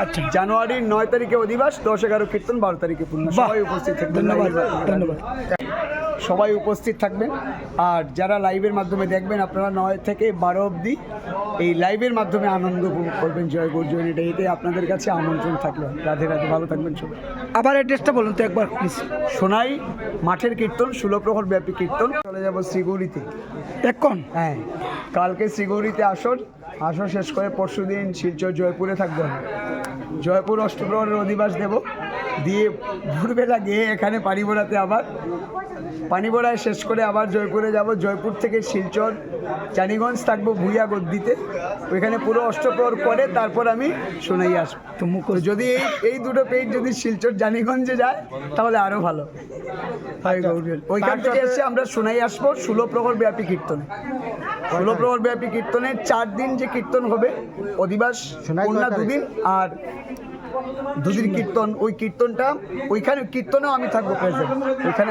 আচ্ছা। জানুয়ারির 9 তারিখে অধিবাস, 10-11 কীর্তন, 12 তারিখে পূর্ণ। সবাই উপস্থিত থাকবেন। ধন্যবাদ ধন্যবাদ। সবাই উপস্থিত থাকবেন। আর যারা লাইভের মাধ্যমে দেখবেন, আপনারা 9 থেকে 12 অবধি এই লাইভের মাধ্যমে আনন্দ উপভোগ করবেন। জয় গর্জনী ডেতে আপনাদের কাছে আমন্ত্রণ থাকলো। রাধে রাধে, ভালো থাকবেন সবাই। আবার অ্যাড্রেসটা বলুন তো একবার প্লিজ। সোনাই মাঠের কীর্তন, 16 প্রহর ব্যাপী কীর্তন। চলে যাব শ্রীগৌরীতে। এখন হ্যাঁ, কালকে শ্রীগৌরীতে আসর শেষ করে পরশুদিন শিলচর জয়পুরে থাকবো। জয়পুর অষ্টপ্রহরের অধিবাস দেব, দিয়ে ভোরবেলা গিয়ে এখানে পানিবোড়াতে আবার পানিবোড়ায় শেষ করে আবার জয়পুরে যাব। জয়পুর থেকে শিলচর চানিগঞ্জ থাকবো ভুইয়া গদ্দিতে, ওইখানে পুরো অষ্টপ্রহর করে তারপর আমি সোনাই আসবো। তো যদি এই দুটো পেজ যদি শিলচর জানিগঞ্জে যায় তাহলে আরও ভালো। ওইখান থেকে এসে আমরা সোনাই আসবো 16 প্রহর ব্যাপী কীর্তনে। 16 প্রহর ব্যাপী কীর্তনের 4 দিন যে কীর্তন হবে, অধিবাস পূর্ণ 2 দিন আর 2 দিন কীর্তন। ওই কীর্তনটা ওইখানে কীর্তনেও আমি থাকবো প্রেজেন্ট। ওইখানে